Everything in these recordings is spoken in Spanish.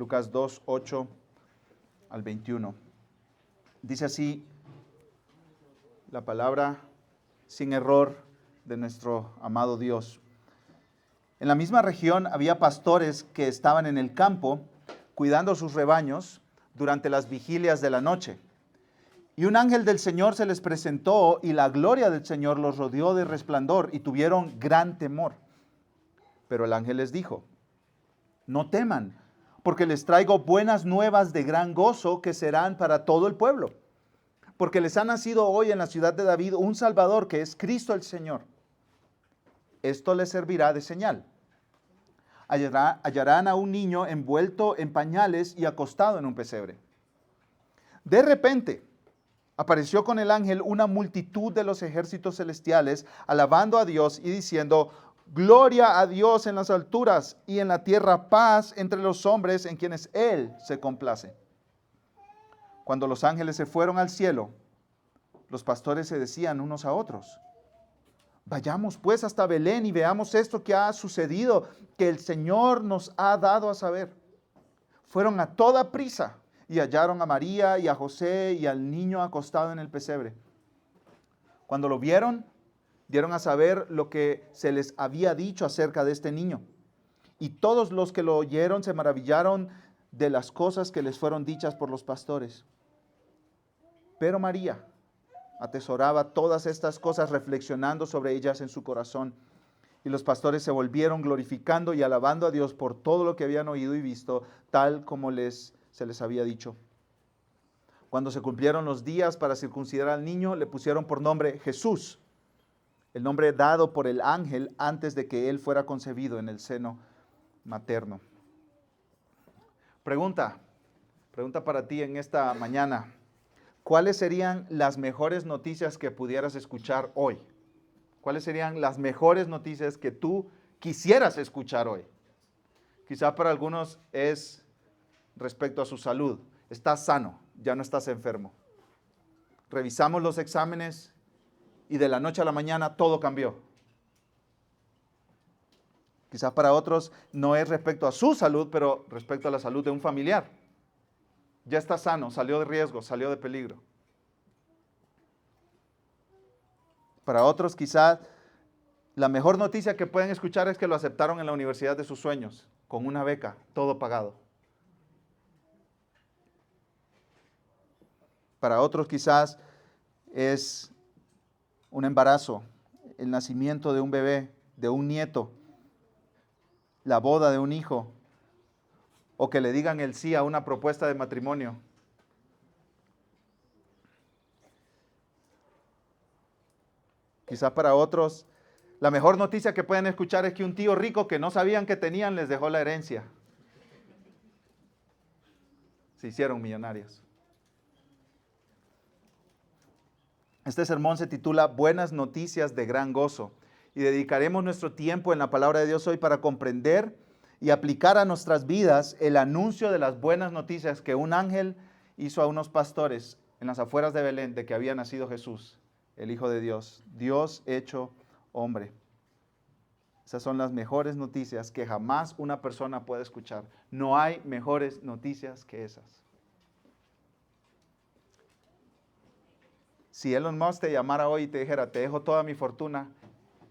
Lucas 2, 8 al 21. Dice así la palabra sin error de nuestro amado Dios. En la misma región había pastores que estaban en el campo cuidando sus rebaños durante las vigilias de la noche. Y un ángel del Señor se les presentó y la gloria del Señor los rodeó de resplandor y tuvieron gran temor. Pero el ángel les dijo: no teman, porque les traigo buenas nuevas de gran gozo que serán para todo el pueblo. Porque les ha nacido hoy en la ciudad de David un Salvador que es Cristo el Señor. Esto les servirá de señal. Hallarán a un niño envuelto en pañales y acostado en un pesebre. De repente apareció con el ángel una multitud de los ejércitos celestiales, alabando a Dios y diciendo: gloria a Dios en las alturas y en la tierra paz entre los hombres en quienes Él se complace. Cuando los ángeles se fueron al cielo, los pastores se decían unos a otros: vayamos pues hasta Belén y veamos esto que ha sucedido, que el Señor nos ha dado a saber. Fueron a toda prisa y hallaron a María y a José y al niño acostado en el pesebre. Cuando lo vieron, dieron a saber lo que se les había dicho acerca de este niño. Y todos los que lo oyeron se maravillaron de las cosas que les fueron dichas por los pastores. Pero María atesoraba todas estas cosas, reflexionando sobre ellas en su corazón. Y los pastores se volvieron glorificando y alabando a Dios por todo lo que habían oído y visto, tal como se les había dicho. Cuando se cumplieron los días para circuncidar al niño, le pusieron por nombre Jesús, el nombre dado por el ángel antes de que él fuera concebido en el seno materno. Pregunta para ti en esta mañana: ¿cuáles serían las mejores noticias que pudieras escuchar hoy? ¿Cuáles serían las mejores noticias que tú quisieras escuchar hoy? Quizá para algunos es respecto a su salud. Estás sano, ya no estás enfermo. Revisamos los exámenes y de la noche a la mañana todo cambió. Quizá para otros no es respecto a su salud, pero respecto a la salud de un familiar. Ya está sano, salió de riesgo, salió de peligro. Para otros quizá la mejor noticia que pueden escuchar es que lo aceptaron en la universidad de sus sueños, con una beca, todo pagado. Para otros quizás es un embarazo, el nacimiento de un bebé, de un nieto, la boda de un hijo, o que le digan el sí a una propuesta de matrimonio. Quizá para otros, la mejor noticia que pueden escuchar es que un tío rico que no sabían que tenían les dejó la herencia. Se hicieron millonarios. Este sermón se titula Buenas noticias de gran gozo, y dedicaremos nuestro tiempo en la palabra de Dios hoy para comprender y aplicar a nuestras vidas el anuncio de las buenas noticias que un ángel hizo a unos pastores en las afueras de Belén de que había nacido Jesús, el Hijo de Dios, Dios hecho hombre. Esas son las mejores noticias que jamás una persona puede escuchar. No hay mejores noticias que esas. Si Elon Musk te llamara hoy y te dijera: te dejo toda mi fortuna,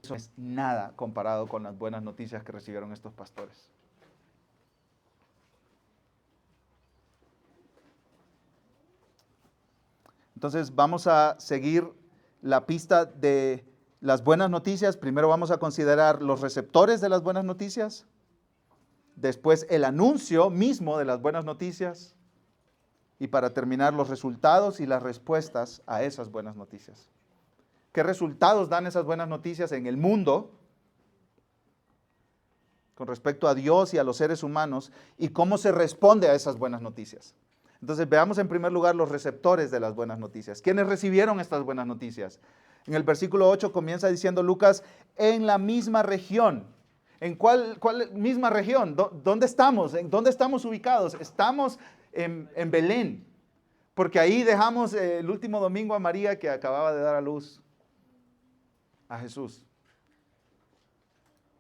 eso es nada comparado con las buenas noticias que recibieron estos pastores. Entonces vamos a seguir la pista de las buenas noticias. Primero vamos a considerar los receptores de las buenas noticias. Después el anuncio mismo de las buenas noticias. Y para terminar, los resultados y las respuestas a esas buenas noticias. ¿Qué resultados dan esas buenas noticias en el mundo con respecto a Dios y a los seres humanos? ¿Y cómo se responde a esas buenas noticias? Entonces veamos en primer lugar los receptores de las buenas noticias. ¿Quiénes recibieron estas buenas noticias? En el versículo 8 comienza diciendo Lucas: en la misma región. ¿En cuál misma región? ¿Dónde estamos? ¿En dónde estamos ubicados? Estamos en Belén, porque ahí dejamos el último domingo a María, que acababa de dar a luz a Jesús.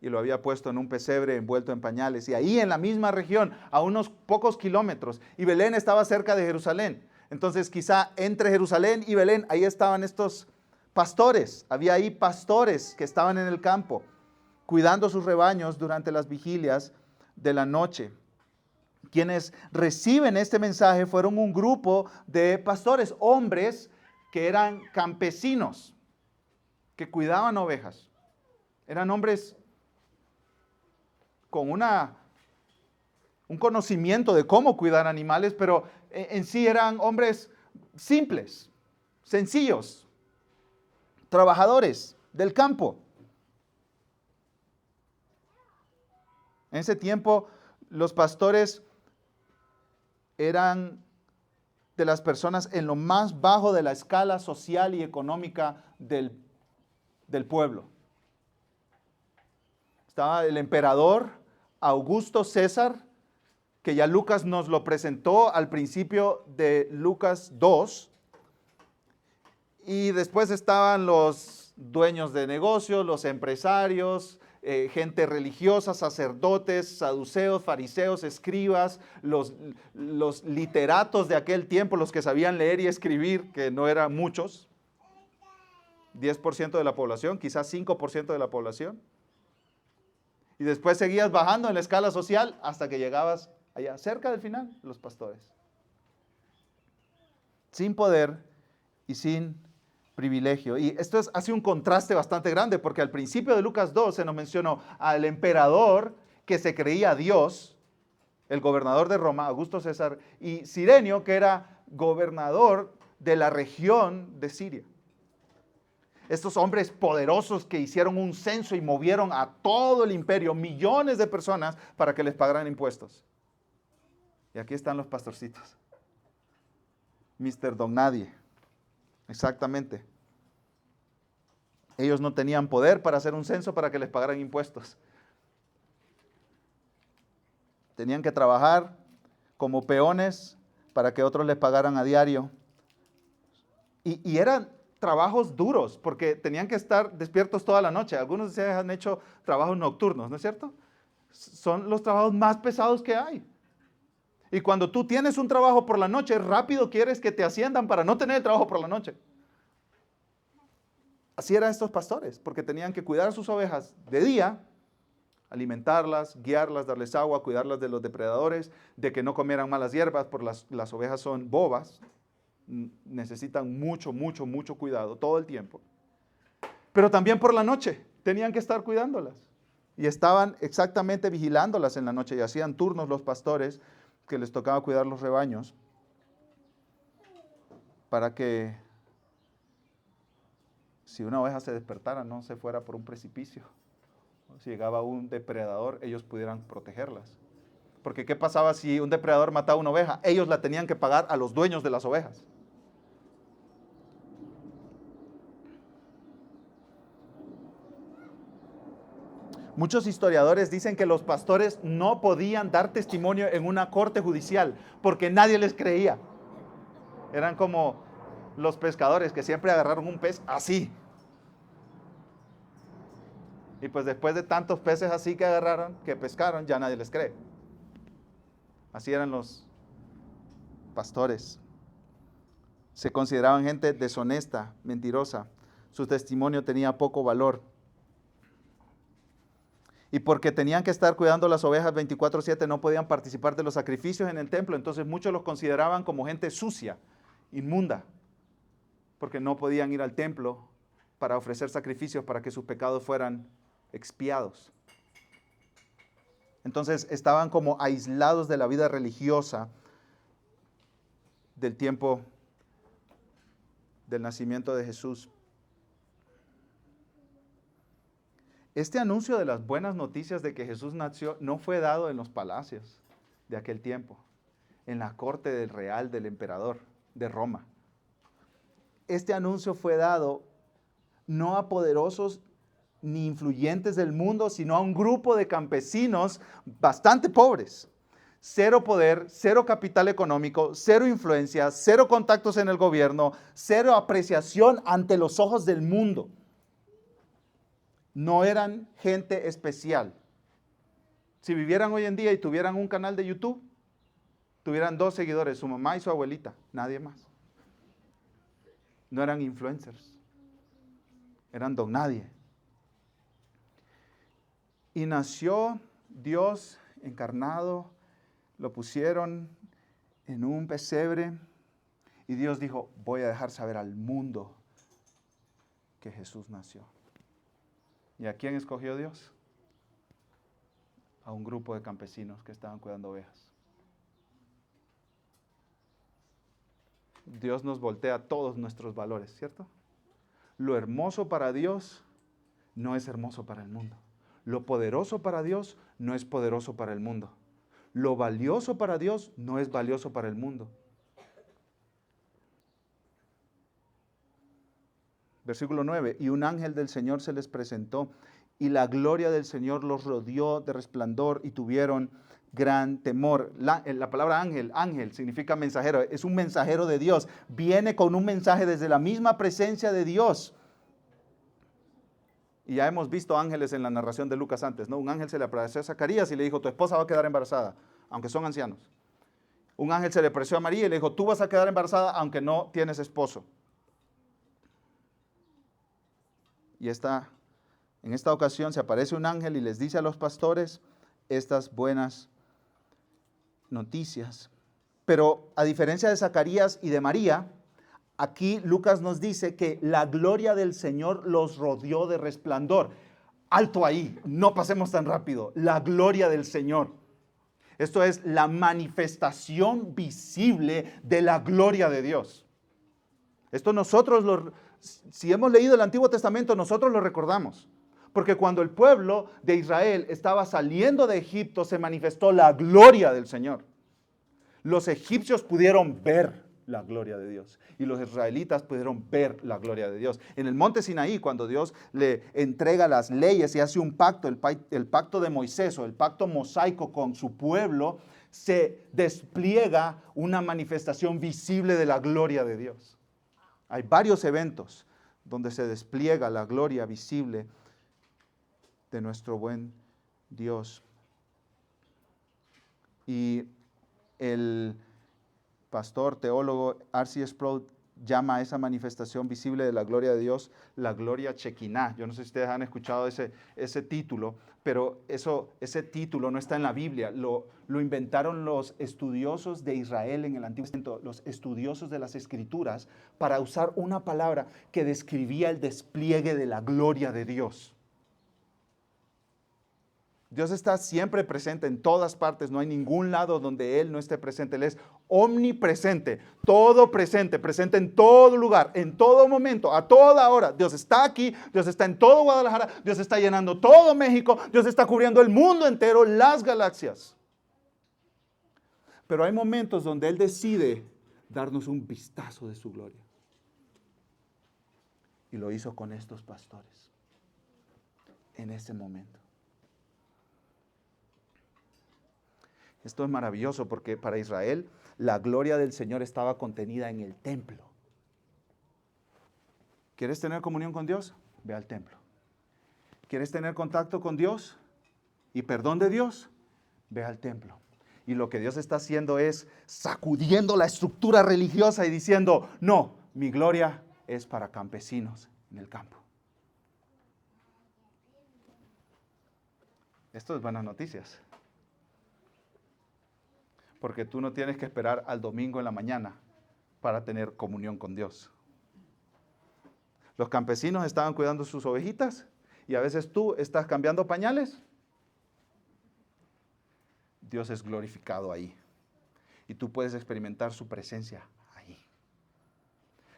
y lo había puesto en un pesebre envuelto en pañales. Y ahí en la misma región, a unos pocos kilómetros, y Belén estaba cerca de Jerusalén. Entonces quizá entre Jerusalén y Belén, ahí estaban estos pastores. Había ahí pastores que estaban en el campo, cuidando sus rebaños durante las vigilias de la noche. Quienes reciben este mensaje fueron un grupo de pastores, hombres que eran campesinos, que cuidaban ovejas. Eran hombres con un conocimiento de cómo cuidar animales, pero en sí eran hombres simples, sencillos, trabajadores del campo. En ese tiempo, los pastores eran de las personas en lo más bajo de la escala social y económica del pueblo. Estaba el emperador Augusto César, que ya Lucas nos lo presentó al principio de Lucas 2. Y después estaban los dueños de negocios, los empresarios, gente religiosa, sacerdotes, saduceos, fariseos, escribas, los literatos de aquel tiempo, los que sabían leer y escribir, que no eran muchos, 10% de la población, quizás 5% de la población. Y después seguías bajando en la escala social hasta que llegabas allá, cerca del final, los pastores. Sin poder y sin privilegio. Y esto hace un contraste bastante grande, porque al principio de Lucas 2 se nos mencionó al emperador que se creía Dios, el gobernador de Roma, Augusto César, y Cirenio, que era gobernador de la región de Siria. Estos hombres poderosos que hicieron un censo y movieron a todo el imperio, millones de personas, para que les pagaran impuestos. Y aquí están los pastorcitos. Mr. Don Nadie. Exactamente. Ellos no tenían poder para hacer un censo para que les pagaran impuestos. Tenían que trabajar como peones para que otros les pagaran a diario. Y eran trabajos duros, porque tenían que estar despiertos toda la noche. Algunos de ustedes han hecho trabajos nocturnos, ¿no es cierto? Son los trabajos más pesados que hay. Y cuando tú tienes un trabajo por la noche, rápido quieres que te asciendan para no tener el trabajo por la noche. Así eran estos pastores, porque tenían que cuidar a sus ovejas de día, alimentarlas, guiarlas, darles agua, cuidarlas de los depredadores, de que no comieran malas hierbas, porque las ovejas son bobas, necesitan mucho cuidado todo el tiempo. Pero también por la noche tenían que estar cuidándolas. Y estaban exactamente vigilándolas en la noche y hacían turnos los pastores que les tocaba cuidar los rebaños para que si una oveja se despertara no se fuera por un precipicio. Si llegaba un depredador, ellos pudieran protegerlas. Porque ¿qué pasaba si un depredador mataba una oveja? Ellos la tenían que pagar a los dueños de las ovejas. Muchos historiadores dicen que los pastores no podían dar testimonio en una corte judicial porque nadie les creía. Eran como los pescadores que siempre agarraron un pez así. Y pues después de tantos peces así que agarraron, que pescaron, ya nadie les cree. Así eran los pastores. Se consideraban gente deshonesta, mentirosa. Su testimonio tenía poco valor. Y porque tenían que estar cuidando las ovejas 24/7, no podían participar de los sacrificios en el templo. Entonces muchos los consideraban como gente sucia, inmunda, porque no podían ir al templo para ofrecer sacrificios para que sus pecados fueran expiados. Entonces estaban como aislados de la vida religiosa del tiempo del nacimiento de Jesús. Este anuncio de las buenas noticias de que Jesús nació no fue dado en los palacios de aquel tiempo, en la corte del real del emperador de Roma. Este anuncio fue dado no a poderosos ni influyentes del mundo, sino a un grupo de campesinos bastante pobres. Cero poder, cero capital económico, cero influencia, cero contactos en el gobierno, cero apreciación ante los ojos del mundo. No eran gente especial. Si vivieran hoy en día y tuvieran un canal de YouTube, tuvieran 2 seguidores, su mamá y su abuelita, nadie más. No eran influencers, eran don nadie. Y nació Dios encarnado, lo pusieron en un pesebre y Dios dijo, voy a dejar saber al mundo que Jesús nació. ¿Y a quién escogió Dios? A un grupo de campesinos que estaban cuidando ovejas. Dios nos voltea todos nuestros valores, ¿cierto? Lo hermoso para Dios no es hermoso para el mundo. Lo poderoso para Dios no es poderoso para el mundo. Lo valioso para Dios no es valioso para el mundo. Versículo 9, y un ángel del Señor se les presentó, y la gloria del Señor los rodeó de resplandor, y tuvieron gran temor. La palabra ángel, ángel significa mensajero, es un mensajero de Dios, viene con un mensaje desde la misma presencia de Dios. Y ya hemos visto ángeles en la narración de Lucas antes, ¿no? Un ángel se le apareció a Zacarías y le dijo, tu esposa va a quedar embarazada, aunque son ancianos. Un ángel se le apareció a María y le dijo, tú vas a quedar embarazada aunque no tienes esposo. Y en esta ocasión se aparece un ángel y les dice a los pastores estas buenas noticias. Pero a diferencia de Zacarías y de María, aquí Lucas nos dice que la gloria del Señor los rodeó de resplandor. Alto ahí, no pasemos tan rápido. La gloria del Señor. Esto es la manifestación visible de la gloria de Dios. Esto si hemos leído el Antiguo Testamento, nosotros lo recordamos. Porque cuando el pueblo de Israel estaba saliendo de Egipto, se manifestó la gloria del Señor. Los egipcios pudieron ver la gloria de Dios y los israelitas pudieron ver la gloria de Dios. En el monte Sinaí, cuando Dios le entrega las leyes y hace un pacto, el pacto de Moisés o el pacto mosaico con su pueblo, se despliega una manifestación visible de la gloria de Dios. Hay varios eventos donde se despliega la gloria visible de nuestro buen Dios. Y el pastor, teólogo R.C. Sproul llama a esa manifestación visible de la gloria de Dios la gloria Chequiná. Yo no sé si ustedes han escuchado ese título, pero ese título no está en la Biblia. Lo inventaron los estudiosos de Israel en el Antiguo Testamento, los estudiosos de las Escrituras, para usar una palabra que describía el despliegue de la gloria de Dios. Dios está siempre presente en todas partes, no hay ningún lado donde Él no esté presente. Él es omnipresente, todo presente, presente en todo lugar, en todo momento, a toda hora. Dios está aquí, Dios está en todo Guadalajara, Dios está llenando todo México, Dios está cubriendo el mundo entero, las galaxias. Pero hay momentos donde Él decide darnos un vistazo de su gloria. Y lo hizo con estos pastores, en ese momento. Esto es maravilloso porque para Israel la gloria del Señor estaba contenida en el templo. ¿Quieres tener comunión con Dios? Ve al templo. ¿Quieres tener contacto con Dios y perdón de Dios? Ve al templo. Y lo que Dios está haciendo es sacudiendo la estructura religiosa y diciendo, no, mi gloria es para campesinos en el campo. Esto es buenas noticias. Porque tú no tienes que esperar al domingo en la mañana para tener comunión con Dios. Los campesinos estaban cuidando sus ovejitas y a veces tú estás cambiando pañales. Dios es glorificado ahí y tú puedes experimentar su presencia ahí.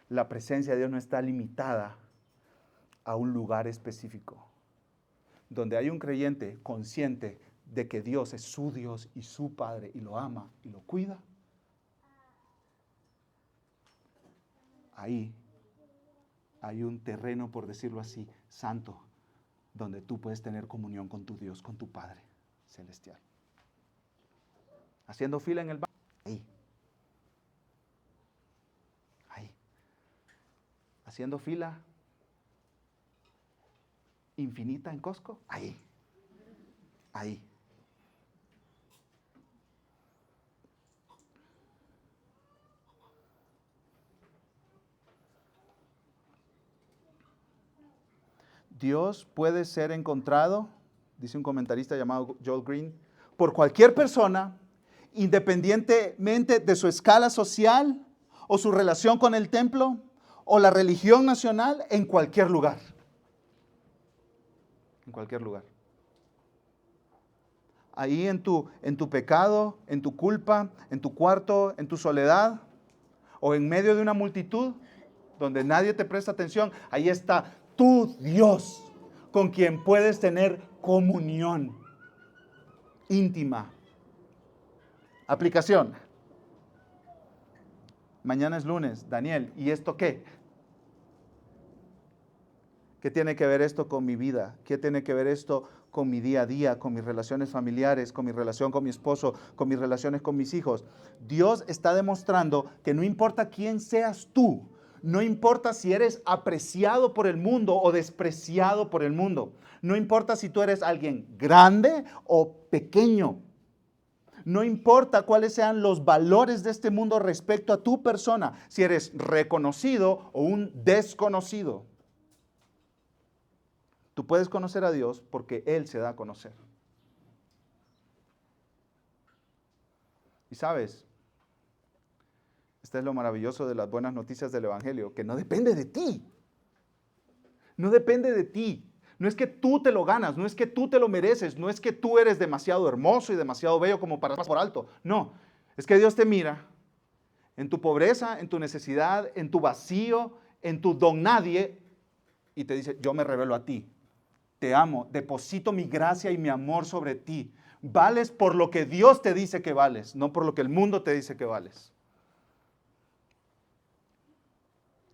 La presencia de Dios no está limitada a un lugar específico. Donde hay un creyente consciente de que Dios es su Dios y su Padre y lo ama y lo cuida, ahí hay un terreno, por decirlo así, santo, donde tú puedes tener comunión con tu Dios, con tu Padre celestial. Haciendo fila en el banco, ahí. Haciendo fila infinita en Costco, ahí. Dios puede ser encontrado, dice un comentarista llamado Joel Green, por cualquier persona, independientemente de su escala social o su relación con el templo o la religión nacional, en cualquier lugar. En cualquier lugar. Ahí en tu pecado, en tu culpa, en tu cuarto, en tu soledad, o en medio de una multitud donde nadie te presta atención, ahí está tu Dios, con quien puedes tener comunión íntima. Aplicación. Mañana es lunes, Daniel, ¿y esto qué? ¿Qué tiene que ver esto con mi vida? ¿Qué tiene que ver esto con mi día a día, con mis relaciones familiares, con mi relación con mi esposo, con mis relaciones con mis hijos? Dios está demostrando que no importa quién seas tú, no importa si eres apreciado por el mundo o despreciado por el mundo, no importa si tú eres alguien grande o pequeño, no importa cuáles sean los valores de este mundo respecto a tu persona, si eres reconocido o un desconocido. Tú puedes conocer a Dios porque Él se da a conocer. Y sabes, este es lo maravilloso de las buenas noticias del Evangelio, que no depende de ti. No depende de ti. No es que tú te lo ganas, no es que tú te lo mereces, no es que tú eres demasiado hermoso y demasiado bello como para pasar por alto. No, es que Dios te mira en tu pobreza, en tu necesidad, en tu vacío, en tu don nadie y te dice, yo me revelo a ti. Te amo, deposito mi gracia y mi amor sobre ti. Vales por lo que Dios te dice que vales, no por lo que el mundo te dice que vales.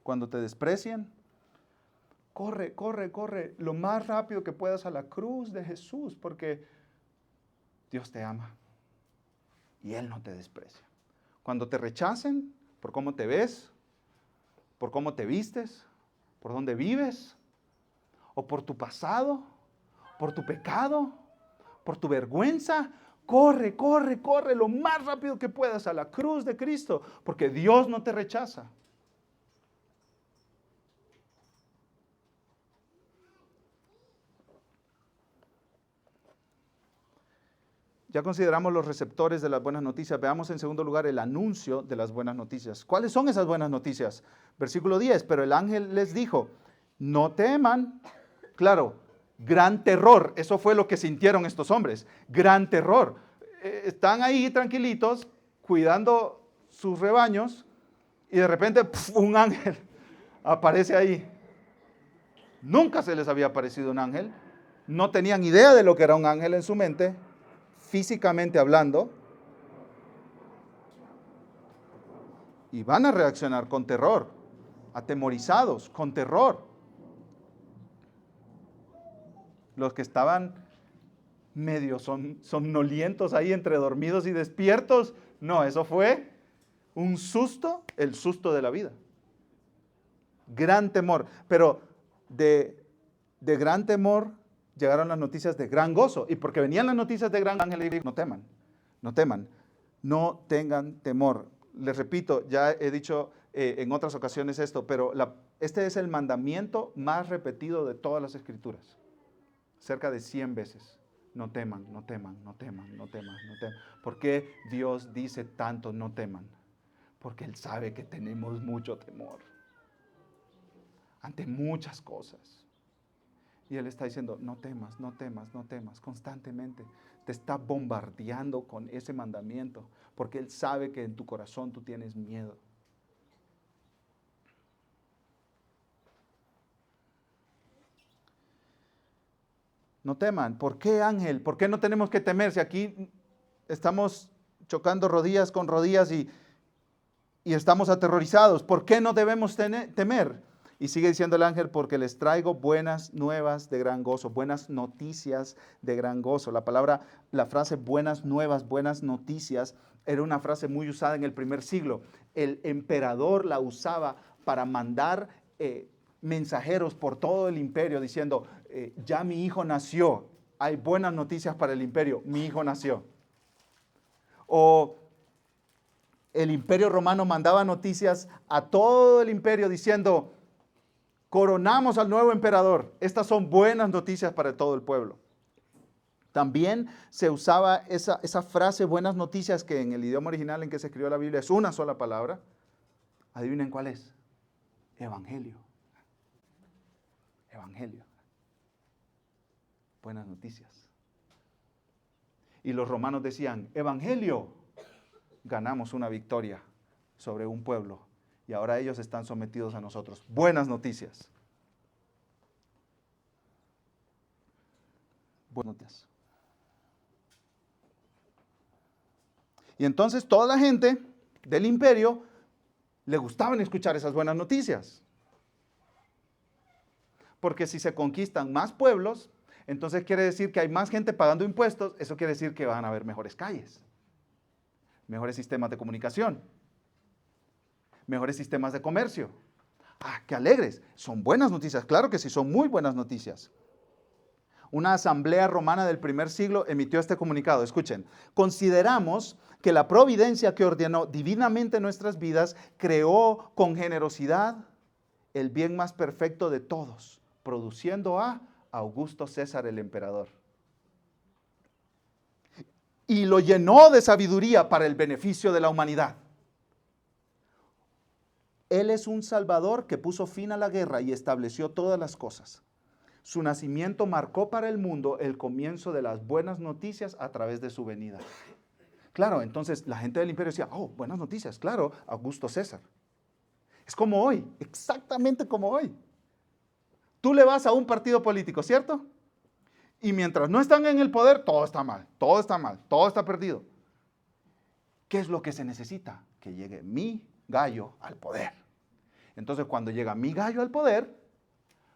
Cuando te desprecian, corre lo más rápido que puedas a la cruz de Jesús, porque Dios te ama y Él no te desprecia. Cuando te rechacen por cómo te ves, por cómo te vistes, por dónde vives, o por tu pasado, por tu pecado, por tu vergüenza, corre lo más rápido que puedas a la cruz de Cristo, porque Dios no te rechaza. Ya consideramos los receptores de las buenas noticias. Veamos en segundo lugar el anuncio de las buenas noticias. ¿Cuáles son esas buenas noticias? Versículo 10, pero el ángel les dijo, no teman. Claro, gran terror, eso fue lo que sintieron estos hombres, gran terror. Están ahí tranquilitos, cuidando sus rebaños, y de repente un ángel aparece ahí. Nunca se les había aparecido un ángel, no tenían idea de lo que era un ángel en su mente, físicamente hablando, y van a reaccionar con terror, atemorizados, con terror. Los que estaban medio somnolientos ahí entre dormidos y despiertos, no, eso fue un susto, el susto de la vida. Gran temor, pero de gran temor llegaron las noticias de gran gozo, y porque venían las noticias de gran ángel, no teman, no tengan temor. Les repito, ya he dicho en otras ocasiones esto, pero este es el mandamiento más repetido de todas las escrituras. Cerca de 100 veces. No teman. ¿Por qué Dios dice tanto no teman? Porque Él sabe que tenemos mucho temor ante muchas cosas. Y Él está diciendo, no temas, constantemente. Te está bombardeando con ese mandamiento, porque Él sabe que en tu corazón tú tienes miedo. No teman. ¿Por qué, ángel? ¿Por qué no tenemos que temer? Si aquí estamos chocando rodillas con rodillas y estamos aterrorizados. ¿Por qué no debemos temer? Y sigue diciendo el ángel, porque les traigo buenas nuevas de gran gozo, buenas noticias de gran gozo. La frase buenas nuevas, buenas noticias, era una frase muy usada en el primer siglo. El emperador la usaba para mandar mensajeros por todo el imperio diciendo, ya mi hijo nació, hay buenas noticias para el imperio, mi hijo nació. O el imperio romano mandaba noticias a todo el imperio diciendo, coronamos al nuevo emperador. Estas son buenas noticias para todo el pueblo. También se usaba esa frase, buenas noticias, que en el idioma original en que se escribió la Biblia es una sola palabra. Adivinen cuál es. Evangelio. Evangelio. Buenas noticias. Y los romanos decían, evangelio, ganamos una victoria sobre un pueblo y ahora ellos están sometidos a nosotros. Buenas noticias. Buenas noticias. Y entonces toda la gente del imperio le gustaban escuchar esas buenas noticias. Porque si se conquistan más pueblos, entonces quiere decir que hay más gente pagando impuestos, eso quiere decir que van a haber mejores calles, mejores sistemas de comunicación, mejores sistemas de comercio. ¡Ah, qué alegres! Son buenas noticias, claro que sí, son muy buenas noticias. Una asamblea romana del primer siglo emitió este comunicado. Escuchen, consideramos que la providencia que ordenó divinamente nuestras vidas creó con generosidad el bien más perfecto de todos, produciendo a Augusto César el emperador. Y lo llenó de sabiduría para el beneficio de la humanidad. Él es un salvador que puso fin a la guerra y estableció todas las cosas. Su nacimiento marcó para el mundo el comienzo de las buenas noticias a través de su venida. Claro, entonces la gente del imperio decía, oh, buenas noticias, claro, Augusto César. Es como hoy, exactamente como hoy. Tú le vas a un partido político, ¿cierto? Y mientras no están en el poder, todo está mal, todo está mal, todo está perdido. ¿Qué es lo que se necesita? Que llegue mi gallo al poder. Entonces, cuando llega mi gallo al poder,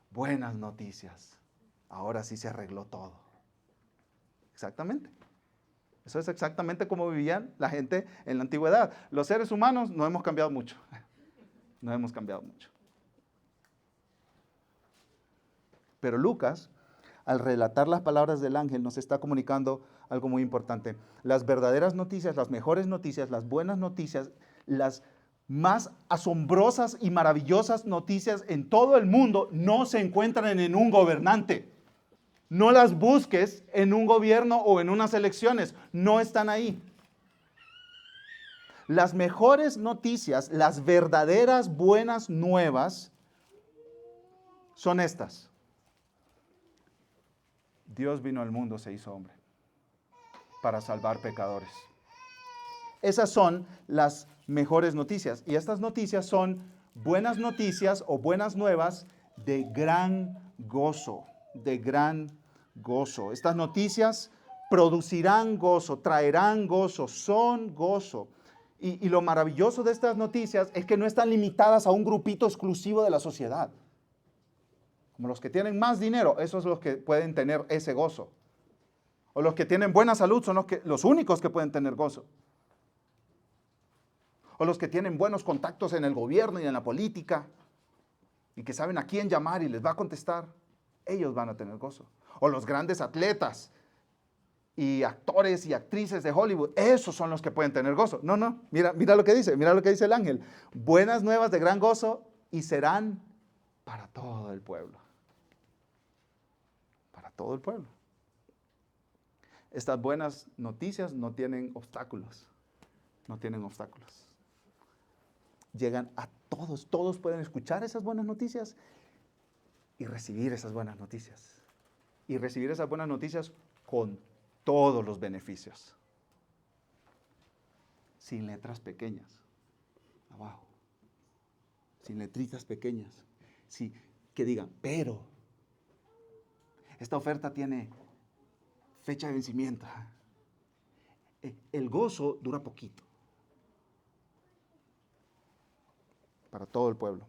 buenas noticias. Ahora sí se arregló todo. Exactamente. Eso es exactamente como vivían la gente en la antigüedad. Los seres humanos no hemos cambiado mucho. No hemos cambiado mucho. Pero Lucas, al relatar las palabras del ángel, nos está comunicando algo muy importante. Las verdaderas noticias, las mejores noticias, las buenas noticias, las más asombrosas y maravillosas noticias en todo el mundo no se encuentran en un gobernante. No las busques en un gobierno o en unas elecciones. No están ahí. Las mejores noticias, las verdaderas buenas nuevas son estas. Dios vino al mundo, se hizo hombre para salvar pecadores. Esas son las mejores noticias. Y estas noticias son buenas noticias o buenas nuevas de gran gozo, de gran gozo. Estas noticias producirán gozo, traerán gozo, son gozo. Y lo maravilloso de estas noticias es que no están limitadas a un grupito exclusivo de la sociedad. Como los que tienen más dinero, esos son los que pueden tener ese gozo. O los que tienen buena salud son los únicos que pueden tener gozo. O los que tienen buenos contactos en el gobierno y en la política y que saben a quién llamar y les va a contestar, ellos van a tener gozo. O los grandes atletas y actores y actrices de Hollywood, esos son los que pueden tener gozo. No, mira lo que dice el ángel. Buenas nuevas de gran gozo y serán para todo el pueblo. Para todo el pueblo. Estas buenas noticias no tienen obstáculos. No tienen obstáculos. Llegan a todos. Todos pueden escuchar esas buenas noticias y recibir esas buenas noticias. Y recibir esas buenas noticias con todos los beneficios. Sin letras pequeñas. Abajo. Sin letritas pequeñas. Sí, que digan, pero esta oferta tiene fecha de vencimiento. El gozo dura poquito. Para todo el pueblo.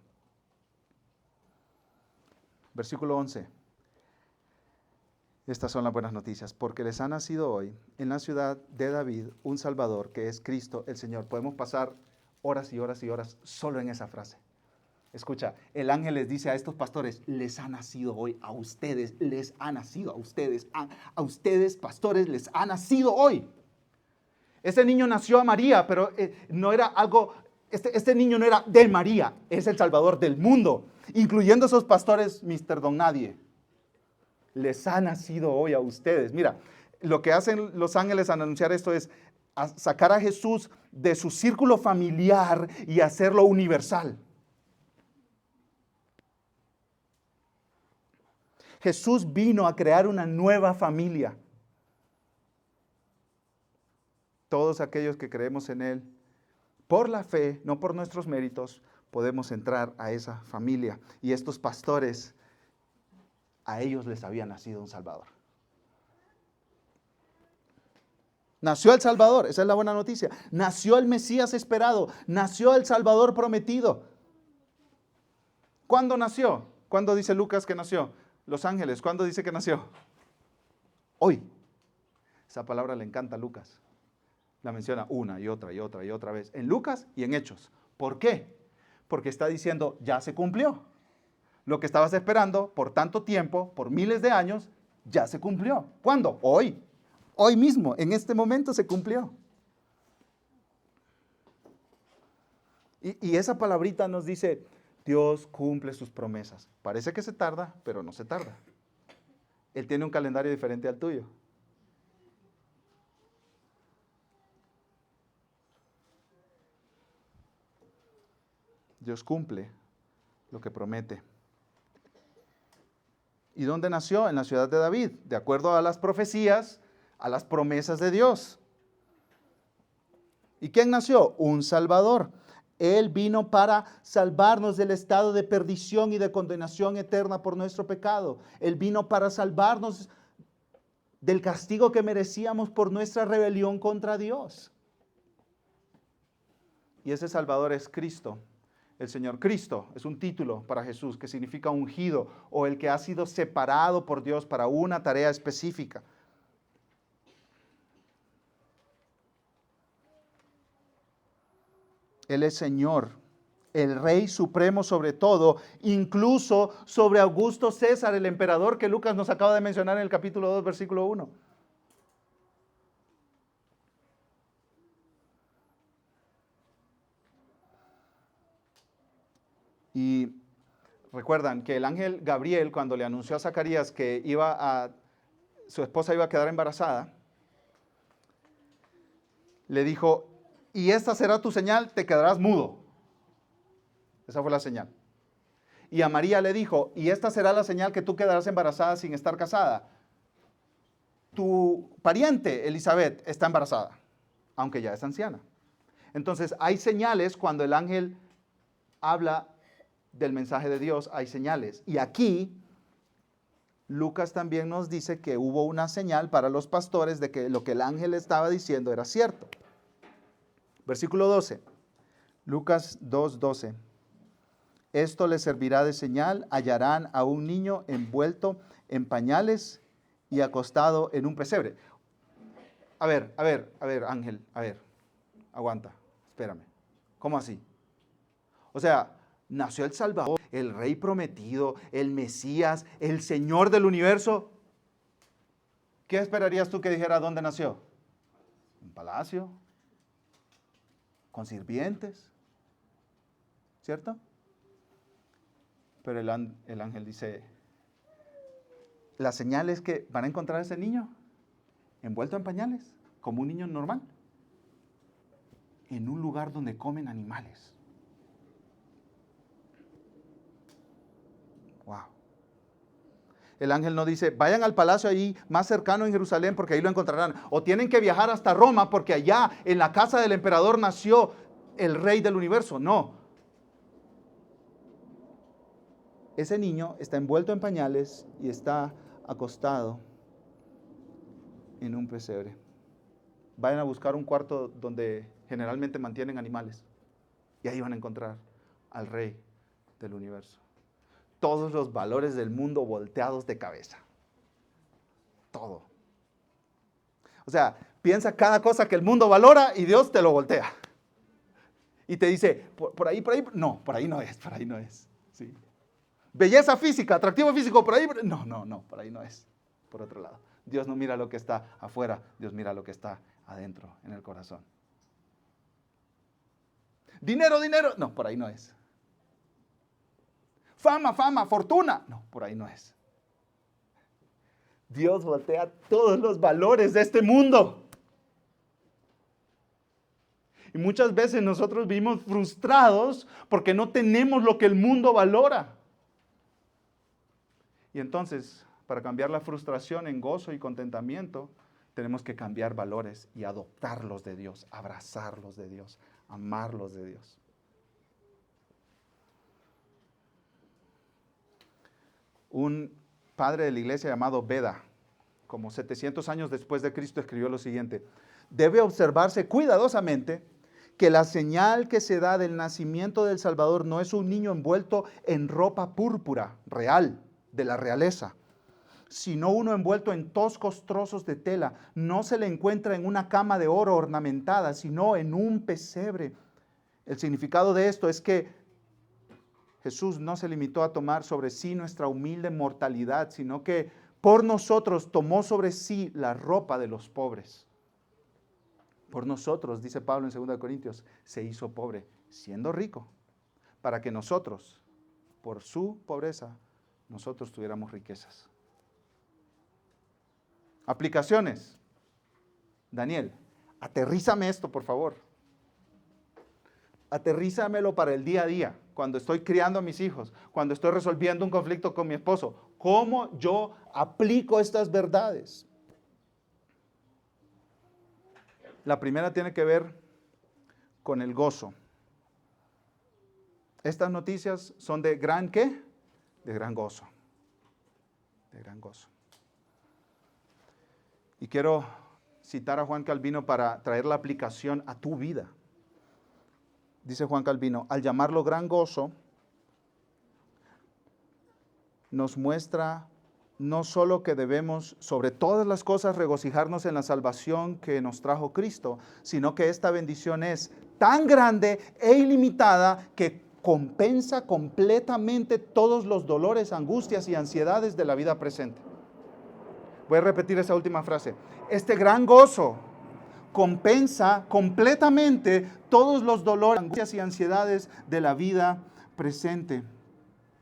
Versículo 11. Estas son las buenas noticias. Porque les ha nacido hoy en la ciudad de David un Salvador que es Cristo el Señor. Podemos pasar horas y horas y horas solo en esa frase. Escucha, el ángel les dice a estos pastores, les ha nacido hoy, a ustedes, les ha nacido, a ustedes pastores, les ha nacido hoy. Ese niño nació a María, pero no era algo, este niño no era de María, es el Salvador del mundo, incluyendo esos pastores, Mr. Don Nadie. Les ha nacido hoy a ustedes. Mira, lo que hacen los ángeles al anunciar esto es sacar a Jesús de su círculo familiar y hacerlo universal. Jesús vino a crear una nueva familia. Todos aquellos que creemos en Él, por la fe, no por nuestros méritos, podemos entrar a esa familia. Y estos pastores, a ellos les había nacido un Salvador. Nació el Salvador, esa es la buena noticia. Nació el Mesías esperado, nació el Salvador prometido. ¿Cuándo nació? ¿Cuándo dice Lucas que nació? Los ángeles, ¿cuándo dice que nació? Hoy. Esa palabra le encanta a Lucas. La menciona una y otra y otra y otra vez. En Lucas y en Hechos. ¿Por qué? Porque está diciendo, ya se cumplió. Lo que estabas esperando por tanto tiempo, por miles de años, ya se cumplió. ¿Cuándo? Hoy. Hoy mismo, en este momento se cumplió. Y esa palabrita nos dice, Dios cumple sus promesas. Parece que se tarda, pero no se tarda. Él tiene un calendario diferente al tuyo. Dios cumple lo que promete. ¿Y dónde nació? En la ciudad de David, de acuerdo a las profecías, a las promesas de Dios. ¿Y quién nació? Un Salvador. Él vino para salvarnos del estado de perdición y de condenación eterna por nuestro pecado. Él vino para salvarnos del castigo que merecíamos por nuestra rebelión contra Dios. Y ese Salvador es Cristo. El Señor Cristo es un título para Jesús que significa ungido o el que ha sido separado por Dios para una tarea específica. Él es Señor, el Rey Supremo sobre todo, incluso sobre Augusto César, el emperador que Lucas nos acaba de mencionar en el capítulo 2, versículo 1. Y recuerdan que el ángel Gabriel, cuando le anunció a Zacarías que su esposa iba a quedar embarazada, le dijo, y esta será tu señal, te quedarás mudo. Esa fue la señal. Y a María le dijo, y esta será la señal que tú quedarás embarazada sin estar casada. Tu pariente, Elizabeth, está embarazada, aunque ya es anciana. Entonces, hay señales cuando el ángel habla del mensaje de Dios, hay señales. Y aquí, Lucas también nos dice que hubo una señal para los pastores de que lo que el ángel estaba diciendo era cierto. Versículo 12, Lucas 2:12. Esto les servirá de señal, hallarán a un niño envuelto en pañales y acostado en un pesebre. A ver, Ángel, aguanta, espérame. ¿Cómo así? O sea, nació el Salvador, el Rey prometido, el Mesías, el Señor del universo. ¿Qué esperarías tú que dijera dónde nació? Un palacio, con sirvientes, ¿cierto? Pero el ángel dice, la señal es que van a encontrar a ese niño envuelto en pañales, como un niño normal, en un lugar donde comen animales. Wow. El ángel no dice, vayan al palacio ahí más cercano en Jerusalén porque ahí lo encontrarán. O tienen que viajar hasta Roma porque allá en la casa del emperador nació el rey del universo. No. Ese niño está envuelto en pañales y está acostado en un pesebre. Vayan a buscar un cuarto donde generalmente mantienen animales y ahí van a encontrar al rey del universo. Todos los valores del mundo volteados de cabeza. Todo. O sea, piensa cada cosa que el mundo valora y Dios te lo voltea. Y te dice, por ahí, no, por ahí no es. ¿Sí? Belleza física, atractivo físico, por ahí, no, por ahí no es. Por otro lado, Dios no mira lo que está afuera, Dios mira lo que está adentro, en el corazón. Dinero, no, por ahí no es. Fama, fortuna, no, por ahí no es. Dios voltea todos los valores de este mundo. Y muchas veces nosotros vivimos frustrados porque no tenemos lo que el mundo valora. Y entonces, para cambiar la frustración en gozo y contentamiento, tenemos que cambiar valores y adoptarlos de Dios, abrazarlos de Dios, amarlos de Dios. Un padre de la iglesia llamado Beda, como 700 años después de Cristo, escribió lo siguiente: debe observarse cuidadosamente que la señal que se da del nacimiento del Salvador no es un niño envuelto en ropa púrpura real, de la realeza, sino uno envuelto en toscos trozos de tela. No se le encuentra en una cama de oro ornamentada, sino en un pesebre. El significado de esto es que Jesús no se limitó a tomar sobre sí nuestra humilde mortalidad, sino que por nosotros tomó sobre sí la ropa de los pobres. Por nosotros, dice Pablo en 2 Corintios, se hizo pobre, siendo rico, para que nosotros, por su pobreza, nosotros tuviéramos riquezas. Aplicaciones. Daniel, aterrízame esto, por favor. Aterrízamelo para el día a día, cuando estoy criando a mis hijos, cuando estoy resolviendo un conflicto con mi esposo. ¿Cómo yo aplico estas verdades? La primera tiene que ver con el gozo. Estas noticias son de gran ¿qué? De gran gozo. De gran gozo. Y quiero citar a Juan Calvino para traer la aplicación a tu vida. Dice Juan Calvino, al llamarlo gran gozo, nos muestra no solo que debemos sobre todas las cosas regocijarnos en la salvación que nos trajo Cristo, sino que esta bendición es tan grande e ilimitada que compensa completamente todos los dolores, angustias y ansiedades de la vida presente. Voy a repetir esa última frase. Este gran gozo compensa completamente todos los dolores, angustias y ansiedades de la vida presente.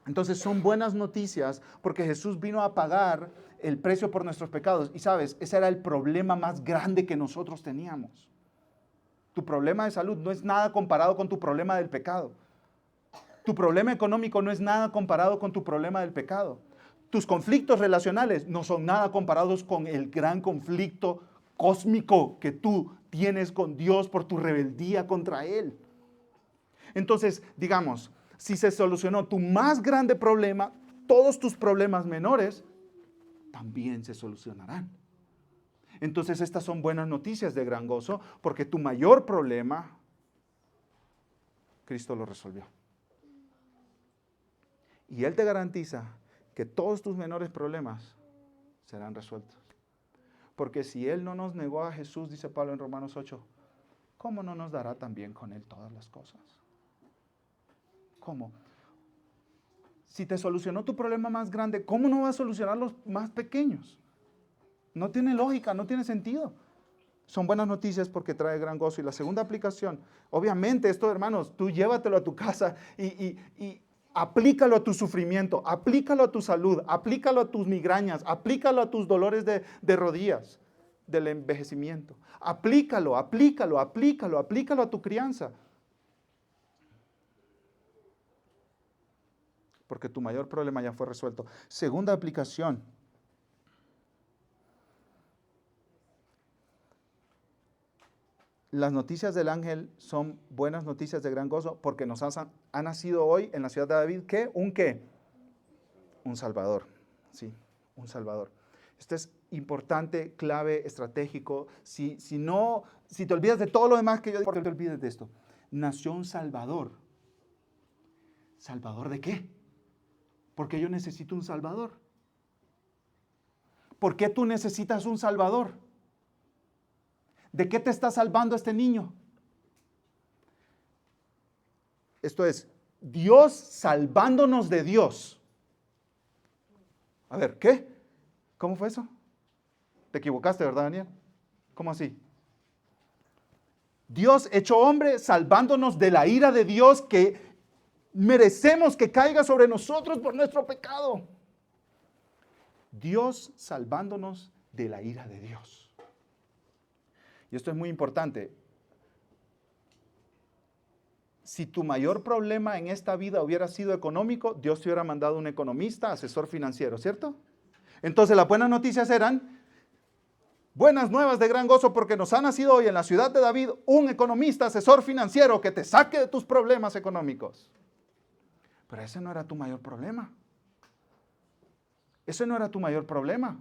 Entonces son buenas noticias porque Jesús vino a pagar el precio por nuestros pecados. Y sabes, ese era el problema más grande que nosotros teníamos. Tu problema de salud no es nada comparado con tu problema del pecado. Tu problema económico no es nada comparado con tu problema del pecado. Tus conflictos relacionales no son nada comparados con el gran conflicto cósmico que tú tienes con Dios por tu rebeldía contra Él. Entonces, digamos, si se solucionó tu más grande problema, todos tus problemas menores también se solucionarán. Entonces, estas son buenas noticias de gran gozo, porque tu mayor problema, Cristo lo resolvió. Y Él te garantiza que todos tus menores problemas serán resueltos. Porque si Él no nos negó a Jesús, dice Pablo en Romanos 8, ¿cómo no nos dará también con Él todas las cosas? ¿Cómo? Si te solucionó tu problema más grande, ¿cómo no va a solucionar los más pequeños? No tiene lógica, no tiene sentido. Son buenas noticias porque trae gran gozo. Y la segunda aplicación, obviamente esto, hermanos, tú llévatelo a tu casa y aplícalo a tu sufrimiento, aplícalo a tu salud, aplícalo a tus migrañas, aplícalo a tus dolores de rodillas, del envejecimiento. Aplícalo a tu crianza. Porque tu mayor problema ya fue resuelto. Segunda aplicación. Las noticias del ángel son buenas noticias de gran gozo porque nos ha nacido hoy en la ciudad de David, ¿qué? ¿Un qué? Un Salvador. Sí, un Salvador. Esto es importante, clave, estratégico. Si te olvidas de todo lo demás que yo digo, ¿por qué te olvides de esto? Nació un Salvador. ¿Salvador de qué? Porque yo necesito un Salvador. ¿Por qué tú necesitas un Salvador? ¿De qué te está salvando este niño? Esto es, Dios salvándonos de Dios. A ver, ¿qué? ¿Cómo fue eso? Te equivocaste, ¿verdad, Daniel? ¿Cómo así? Dios hecho hombre salvándonos de la ira de Dios que merecemos que caiga sobre nosotros por nuestro pecado. Dios salvándonos de la ira de Dios. Y esto es muy importante. Si tu mayor problema en esta vida hubiera sido económico, Dios te hubiera mandado un economista, asesor financiero, ¿cierto? Entonces las buenas noticias eran buenas nuevas de gran gozo porque nos ha nacido hoy en la ciudad de David un economista, asesor financiero que te saque de tus problemas económicos. Pero ese no era tu mayor problema. Ese no era tu mayor problema.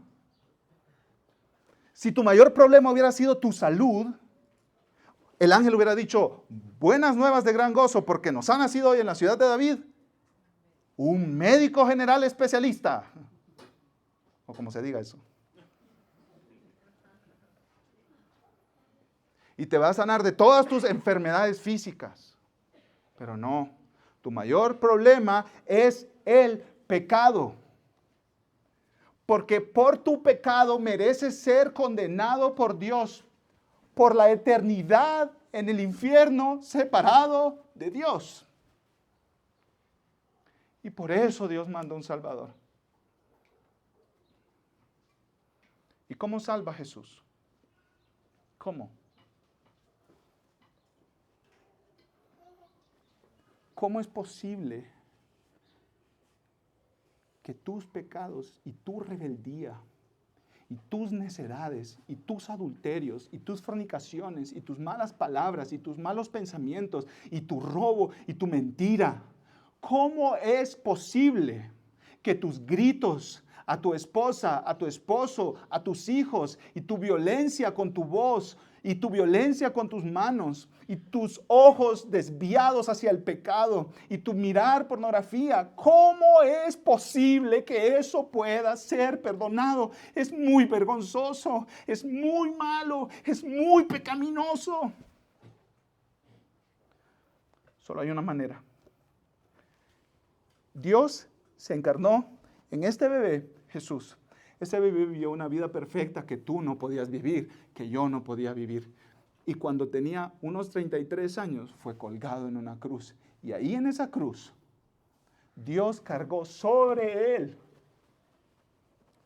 Si tu mayor problema hubiera sido tu salud, el ángel hubiera dicho, buenas nuevas de gran gozo porque nos ha nacido hoy en la ciudad de David un médico general especialista. O como se diga eso. Y te va a sanar de todas tus enfermedades físicas. Pero no, tu mayor problema es el pecado. Porque por tu pecado mereces ser condenado por Dios por la eternidad en el infierno, separado de Dios. Y por eso Dios mandó un Salvador. ¿Y cómo salva Jesús? ¿Cómo? ¿Cómo es posible que tus pecados y tu rebeldía y tus necedades y tus adulterios y tus fornicaciones y tus malas palabras y tus malos pensamientos y tu robo y tu mentira, cómo es posible que tus gritos a tu esposa, a tu esposo, a tus hijos y tu violencia con tu voz y tu violencia con tus manos y tus ojos desviados hacia el pecado y tu mirar pornografía, ¿cómo es posible que eso pueda ser perdonado? Es muy vergonzoso, es muy malo, es muy pecaminoso. Solo hay una manera. Dios se encarnó en este bebé, Jesús. Ese bebé vivió una vida perfecta que tú no podías vivir, que yo no podía vivir. Y cuando tenía unos 33 años, fue colgado en una cruz. Y ahí en esa cruz, Dios cargó sobre él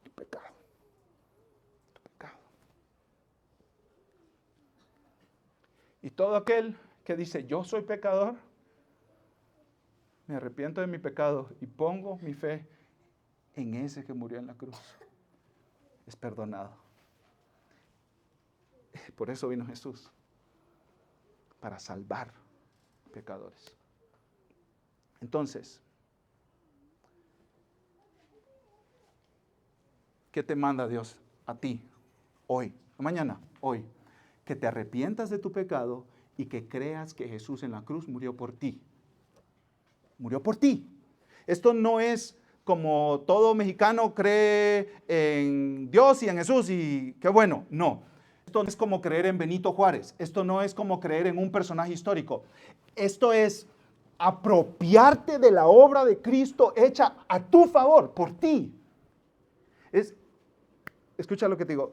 tu pecado. Tu pecado. Y todo aquel que dice, yo soy pecador, me arrepiento de mi pecado y pongo mi fe en ese que murió en la cruz, es perdonado. Por eso vino Jesús, para salvar pecadores. Entonces, ¿qué te manda Dios a ti hoy, mañana, hoy? Que te arrepientas de tu pecado y que creas que Jesús en la cruz murió por ti. Murió por ti. Esto no es como todo mexicano cree en Dios y en Jesús y qué bueno, no. Esto no es como creer en Benito Juárez. Esto no es como creer en un personaje histórico. Esto es apropiarte de la obra de Cristo hecha a tu favor, por ti. Escucha lo que te digo.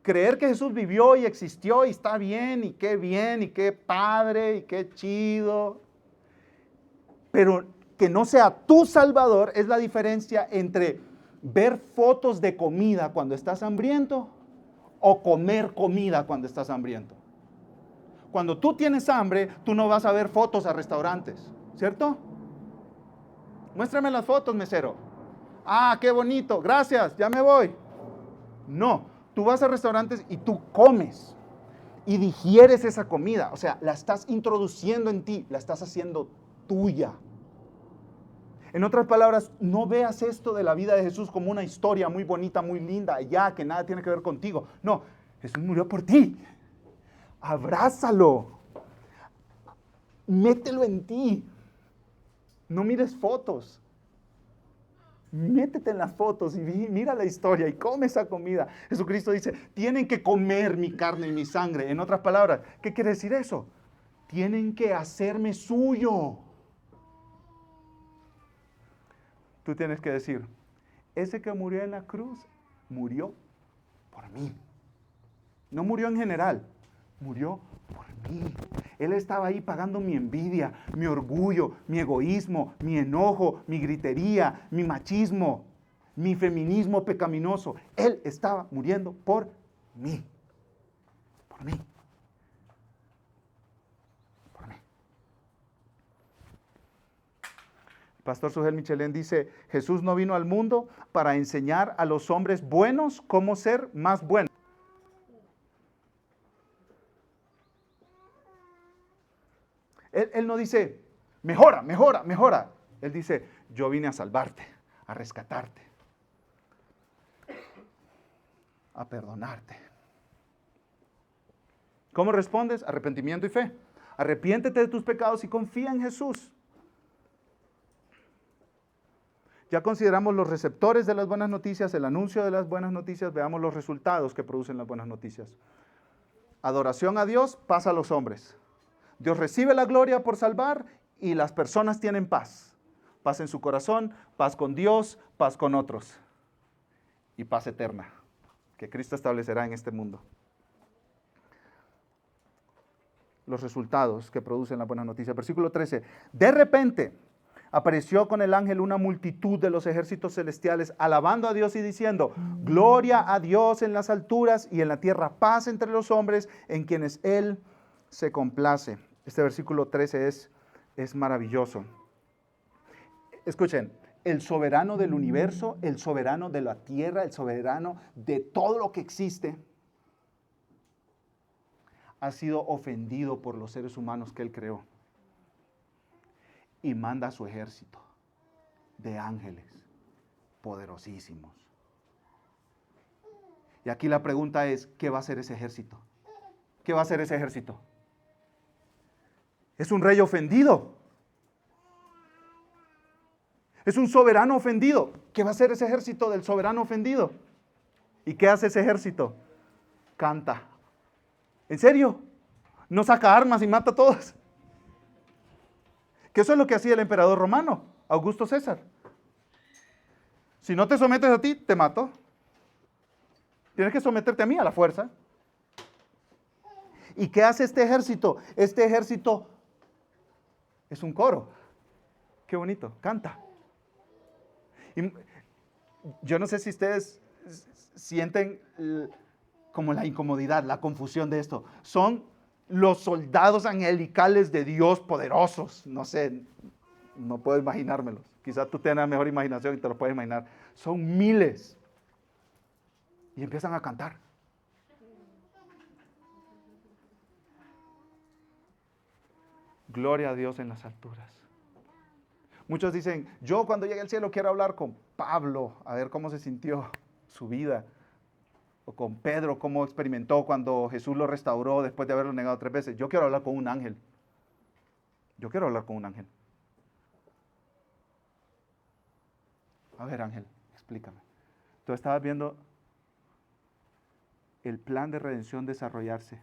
Creer que Jesús vivió y existió y está bien y qué padre y qué chido. Pero que no sea tu Salvador es la diferencia entre ver fotos de comida cuando estás hambriento o comer comida cuando estás hambriento. Cuando tú tienes hambre, tú no vas a ver fotos a restaurantes, ¿cierto? Muéstrame las fotos, mesero. Ah, qué bonito, gracias, ya me voy. No, tú vas a restaurantes y tú comes y digieres esa comida. O sea, la estás introduciendo en ti, la estás haciendo tuya. En otras palabras, no veas esto de la vida de Jesús como una historia muy bonita, muy linda, ya que nada tiene que ver contigo. No, Jesús murió por ti. Abrázalo. Mételo en ti. No mires fotos. Métete en las fotos y mira la historia y come esa comida. Jesucristo dice, tienen que comer mi carne y mi sangre. En otras palabras, ¿qué quiere decir eso? Tienen que hacerme suyo. tú tienes que decir, ese que murió en la cruz, murió por mí. No murió en general, murió por mí. Él estaba ahí pagando mi envidia, mi orgullo, mi egoísmo, mi enojo, mi gritería, mi machismo, mi feminismo pecaminoso. Él estaba muriendo por mí. Por mí. Por mí. El pastor Sugel Michelén dice, Jesús no vino al mundo para enseñar a los hombres buenos cómo ser más buenos. Él no dice, mejora, mejora, mejora. Él dice, yo vine a salvarte, a rescatarte, a perdonarte. ¿Cómo respondes? Arrepentimiento y fe. Arrepiéntete de tus pecados y confía en Jesús. Ya consideramos los receptores de las buenas noticias, el anuncio de las buenas noticias, veamos los resultados que producen las buenas noticias. Adoración a Dios pasa a los hombres. Dios recibe la gloria por salvar y las personas tienen paz. Paz en su corazón, paz con Dios, paz con otros. Y paz eterna que Cristo establecerá en este mundo. Los resultados que producen la buena noticia. Versículo 13. De repente apareció con el ángel una multitud de los ejércitos celestiales, alabando a Dios y diciendo, gloria a Dios en las alturas y en la tierra paz entre los hombres en quienes Él se complace. Este versículo 13 es maravilloso. Escuchen, el soberano del universo, el soberano de la tierra, el soberano de todo lo que existe, ha sido ofendido por los seres humanos que Él creó. Y manda a su ejército de ángeles poderosísimos. Y aquí la pregunta es, ¿qué va a hacer ese ejército? ¿Qué va a hacer ese ejército? Es un rey ofendido. Es un soberano ofendido. ¿Qué va a hacer ese ejército del soberano ofendido? ¿Y qué hace ese ejército? Canta. ¿En serio? ¿No saca armas y mata a todos? Que eso es lo que hacía el emperador romano, Augusto César. Si no te sometes a ti, te mato. Tienes que someterte a mí a la fuerza. ¿Y qué hace este ejército? Este ejército es un coro. Qué bonito, canta. Y yo no sé si ustedes sienten como la incomodidad, la confusión de esto. Son los soldados angelicales de Dios poderosos. No sé, no puedo imaginármelos. Quizás tú tengas mejor imaginación y te lo puedes imaginar. Son miles. Y empiezan a cantar. Gloria a Dios en las alturas. Muchos dicen, yo cuando llegue al cielo quiero hablar con Pablo, a ver cómo se sintió su vida. O con Pedro, cómo experimentó cuando Jesús lo restauró después de haberlo negado 3 veces. Yo quiero hablar con un ángel. Yo quiero hablar con un ángel. A ver, ángel, explícame. Tú estabas viendo el plan de redención desarrollarse.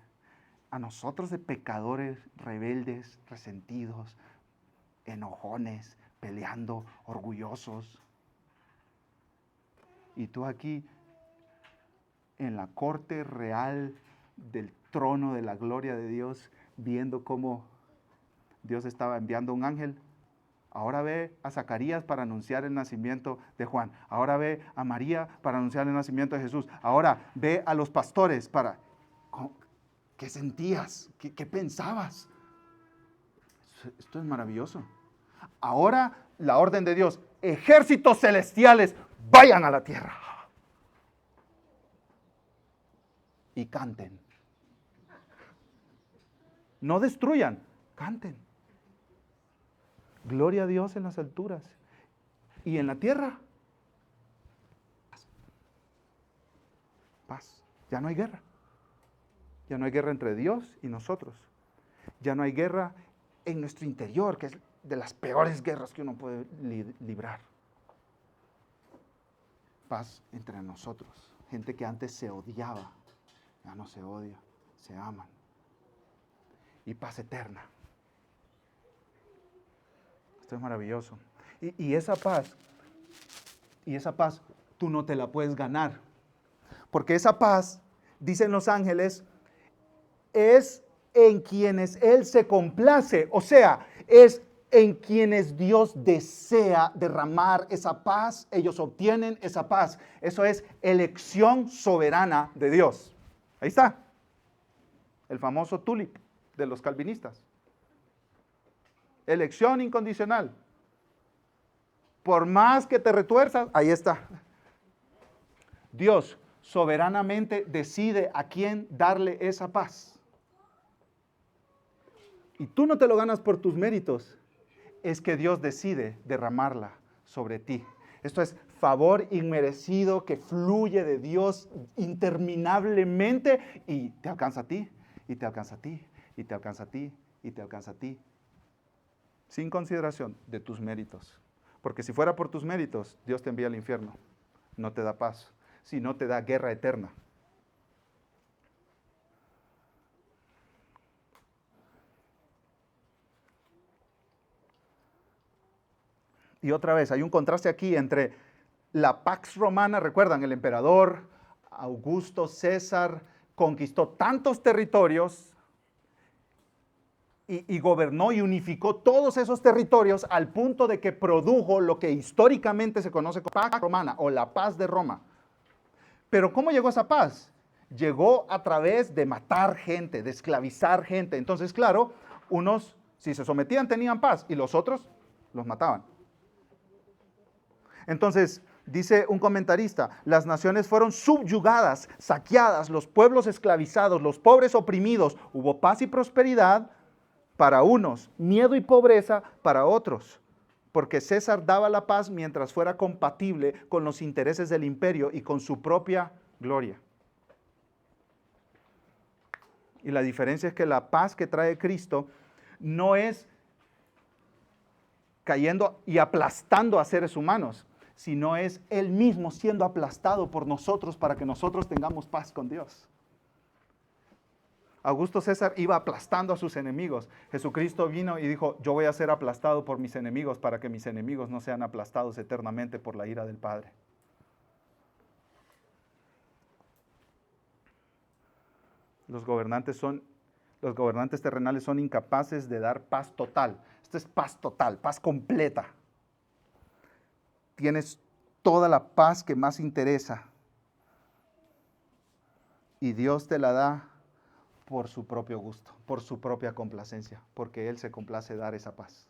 A nosotros de pecadores, rebeldes, resentidos, enojones, peleando, orgullosos. Y tú aquí en la corte real del trono de la gloria de Dios, viendo cómo Dios estaba enviando un ángel. Ahora ve a Zacarías para anunciar el nacimiento de Juan. Ahora ve a María para anunciar el nacimiento de Jesús. Ahora ve a los pastores para... ¿Qué sentías? ¿Qué pensabas? Esto es maravilloso. Ahora la orden de Dios, ejércitos celestiales, vayan a la tierra. Y canten. No destruyan, canten. Gloria a Dios en las alturas. Y en la tierra, paz. Paz. Ya no hay guerra. Ya no hay guerra entre Dios y nosotros. Ya no hay guerra en nuestro interior, que es de las peores guerras que uno puede librar. Paz entre nosotros. Gente que antes se odiaba, ya no se odia, se aman. Y paz eterna. Esto es maravilloso. Y esa paz Y esa paz tú no te la puedes ganar. Porque esa paz, dicen los ángeles, es en quienes Él se complace. O sea, es en quienes Dios desea derramar esa paz. Ellos obtienen esa paz. Eso es elección soberana de Dios. Ahí está. El famoso tulip de los calvinistas. Elección incondicional. Por más que te retuerzas, ahí está. Dios soberanamente decide a quién darle esa paz. Y tú no te lo ganas por tus méritos. Es que Dios decide derramarla sobre ti. Esto es favor inmerecido que fluye de Dios interminablemente y te alcanza a ti, y te alcanza a ti, y te alcanza a ti, y te alcanza a ti. Sin consideración de tus méritos. Porque si fuera por tus méritos, Dios te envía al infierno. No te da paz, sino te da guerra eterna. Y otra vez, hay un contraste aquí entre la Pax Romana, recuerdan, el emperador Augusto César conquistó tantos territorios y gobernó y unificó todos esos territorios al punto de que produjo lo que históricamente se conoce como Pax Romana o la paz de Roma. Pero ¿cómo llegó esa paz? Llegó a través de matar gente, de esclavizar gente. Entonces, claro, unos, si se sometían, tenían paz y los otros los mataban. Entonces, dice un comentarista, las naciones fueron subyugadas, saqueadas, los pueblos esclavizados, los pobres oprimidos. Hubo paz y prosperidad para unos, miedo y pobreza para otros. Porque César daba la paz mientras fuera compatible con los intereses del imperio y con su propia gloria. Y la diferencia es que la paz que trae Cristo no es cayendo y aplastando a seres humanos, sino es Él mismo siendo aplastado por nosotros para que nosotros tengamos paz con Dios. Augusto César iba aplastando a sus enemigos. Jesucristo vino y dijo, yo voy a ser aplastado por mis enemigos para que mis enemigos no sean aplastados eternamente por la ira del Padre. Los gobernantes terrenales son incapaces de dar paz total. Esto es paz total, paz completa. Tienes toda la paz que más interesa. Y Dios te la da por su propio gusto, por su propia complacencia, porque Él se complace dar esa paz.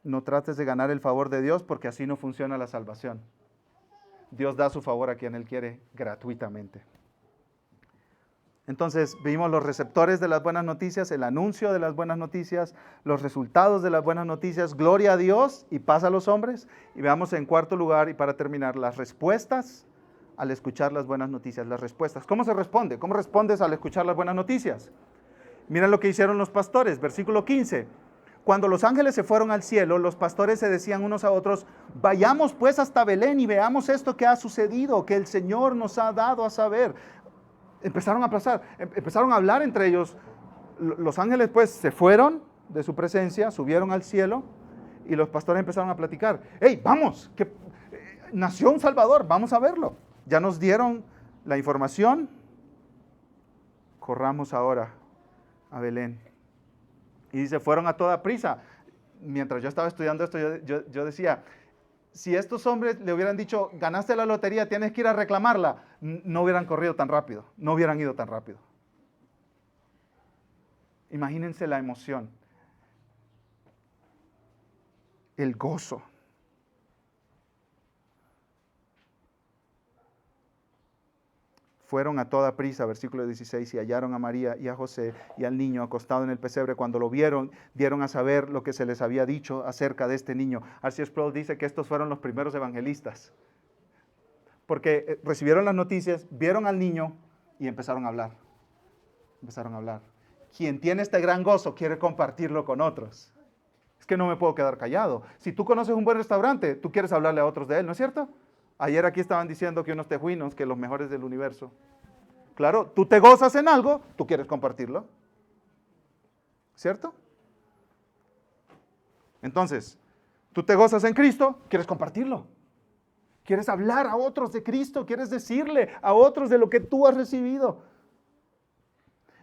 No trates de ganar el favor de Dios porque así no funciona la salvación. Dios da su favor a quien Él quiere gratuitamente. Entonces, vimos los receptores de las buenas noticias, el anuncio de las buenas noticias, los resultados de las buenas noticias, gloria a Dios y paz a los hombres. Y veamos en cuarto lugar, y para terminar, las respuestas al escuchar las buenas noticias. Las respuestas. ¿Cómo se responde? ¿Cómo respondes al escuchar las buenas noticias? Miren lo que hicieron los pastores, versículo 15. Cuando los ángeles se fueron al cielo, los pastores se decían unos a otros, vayamos pues hasta Belén y veamos esto que ha sucedido, que el Señor nos ha dado a saber. Empezaron a hablar entre ellos. Los ángeles pues se fueron de su presencia, subieron al cielo y los pastores empezaron a platicar. ¡Hey, vamos! Que nació un Salvador, vamos a verlo. Ya nos dieron la información, corramos ahora a Belén. Y se fueron a toda prisa. Mientras yo estaba estudiando esto, yo decía, si estos hombres le hubieran dicho, ganaste la lotería, tienes que ir a reclamarla, no hubieran corrido tan rápido, no hubieran ido tan rápido. Imagínense la emoción, el gozo. Fueron a toda prisa, versículo 16, y hallaron a María y a José y al niño acostado en el pesebre. Cuando lo vieron, dieron a saber lo que se les había dicho acerca de este niño. R.C. Sproul dice que estos fueron los primeros evangelistas, porque recibieron las noticias, vieron al niño y empezaron a hablar. Empezaron a hablar. Quien tiene este gran gozo quiere compartirlo con otros. Es que no me puedo quedar callado. Si tú conoces un buen restaurante, tú quieres hablarle a otros de él, ¿no es cierto? Ayer aquí estaban diciendo que unos tejuinos, que los mejores del universo. Claro, tú te gozas en algo, tú quieres compartirlo. ¿Cierto? Entonces, tú te gozas en Cristo, quieres compartirlo. Quieres hablar a otros de Cristo, quieres decirle a otros de lo que tú has recibido.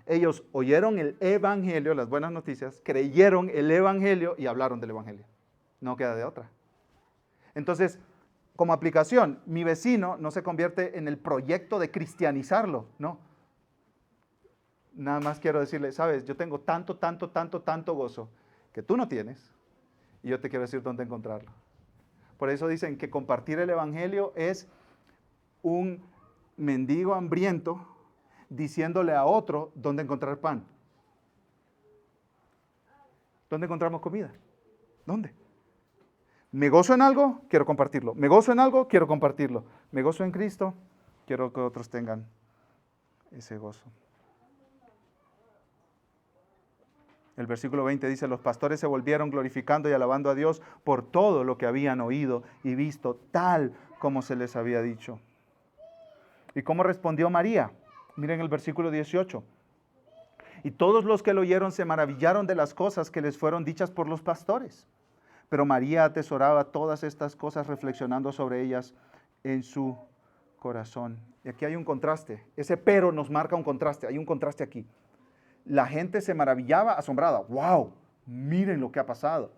Ellos oyeron el evangelio, las buenas noticias, creyeron el evangelio y hablaron del evangelio. No queda de otra. Entonces, como aplicación, mi vecino no se convierte en el proyecto de cristianizarlo, no. Nada más quiero decirle, sabes, yo tengo tanto gozo que tú no tienes y yo te quiero decir dónde encontrarlo. Por eso dicen que compartir el evangelio es un mendigo hambriento diciéndole a otro dónde encontrar pan. ¿Dónde encontramos comida? ¿Dónde? Me gozo en algo, quiero compartirlo. Me gozo en algo, quiero compartirlo. Me gozo en Cristo, quiero que otros tengan ese gozo. El versículo 20 dice, los pastores se volvieron glorificando y alabando a Dios por todo lo que habían oído y visto, tal como se les había dicho. ¿Y cómo respondió María? Miren el versículo 18. Y todos los que lo oyeron se maravillaron de las cosas que les fueron dichas por los pastores. Pero María atesoraba todas estas cosas reflexionando sobre ellas en su corazón. Y aquí hay un contraste. Ese pero nos marca un contraste. Hay un contraste aquí. La gente se maravillaba, asombrada. ¡Wow! Miren lo que ha pasado.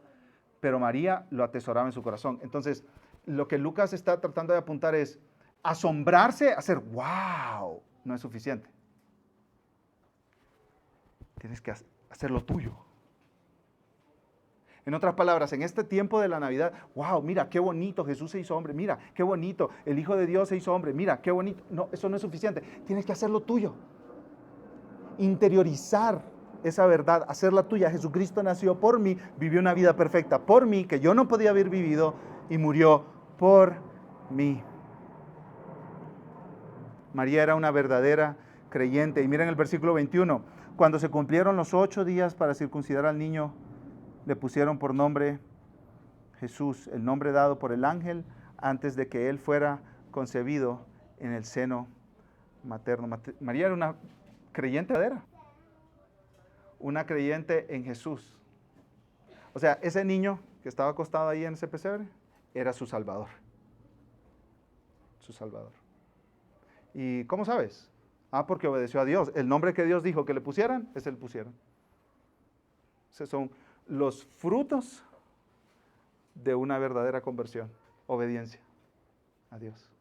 Pero María lo atesoraba en su corazón. Entonces, lo que Lucas está tratando de apuntar es asombrarse, hacer ¡wow! No es suficiente. Tienes que hacer lo tuyo. En otras palabras, en este tiempo de la Navidad, wow, mira qué bonito, Jesús se hizo hombre, mira qué bonito, el Hijo de Dios se hizo hombre, mira qué bonito. No, eso no es suficiente. Tienes que hacer lo tuyo. Interiorizar esa verdad, hacerla tuya. Jesucristo nació por mí, vivió una vida perfecta por mí, que yo no podía haber vivido, y murió por mí. María era una verdadera creyente. Y miren el versículo 21. Cuando se cumplieron los 8 días para circuncidar al niño, le pusieron por nombre Jesús, el nombre dado por el ángel antes de que él fuera concebido en el seno materno. María era una creyente verdadera, una creyente en Jesús. O sea, ese niño que estaba acostado ahí en ese pesebre era su Salvador. Su Salvador. ¿Y cómo sabes? Porque obedeció a Dios. El nombre que Dios dijo que le pusieran, ese le pusieron. Esos son los frutos de una verdadera conversión, obediencia a Dios.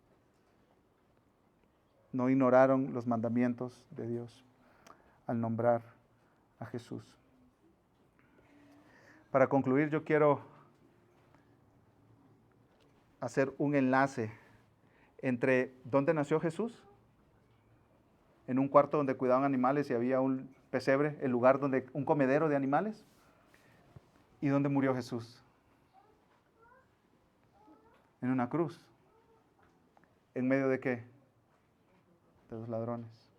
No ignoraron los mandamientos de Dios al nombrar a Jesús. Para concluir, yo quiero hacer un enlace entre dónde nació Jesús, en un cuarto donde cuidaban animales y había un pesebre, el lugar donde un comedero de animales, y dónde murió Jesús. En una cruz. ¿En medio de qué? De los ladrones.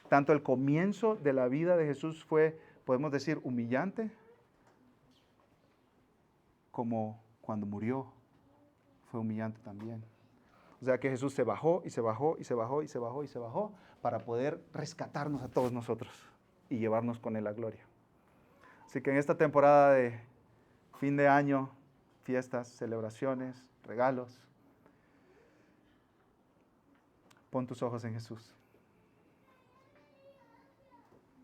Tanto el comienzo de la vida de Jesús fue, podemos decir, humillante, como cuando murió fue humillante también. O sea que Jesús se bajó y se bajó y se bajó y se bajó y se bajó para poder rescatarnos a todos nosotros y llevarnos con él a gloria. Así que en esta temporada de fin de año, fiestas, celebraciones, regalos, pon tus ojos en Jesús,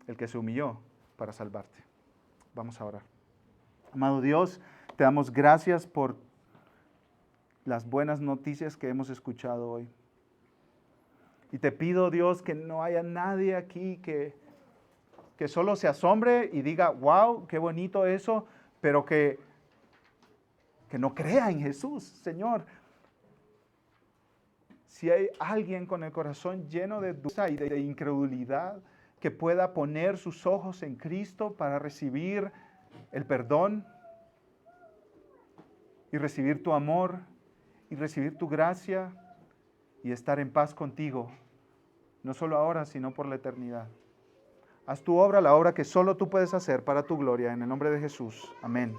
el que se humilló para salvarte. Vamos a orar. Amado Dios, te damos gracias por las buenas noticias que hemos escuchado hoy. Y te pido, Dios, que no haya nadie aquí que solo se asombre y diga, wow, qué bonito eso, pero que no crea en Jesús, Señor. Si hay alguien con el corazón lleno de duda y de incredulidad, que pueda poner sus ojos en Cristo para recibir el perdón y recibir tu amor y recibir tu gracia y estar en paz contigo, no solo ahora, sino por la eternidad. Haz tu obra, la obra que solo tú puedes hacer para tu gloria, en el nombre de Jesús. Amén.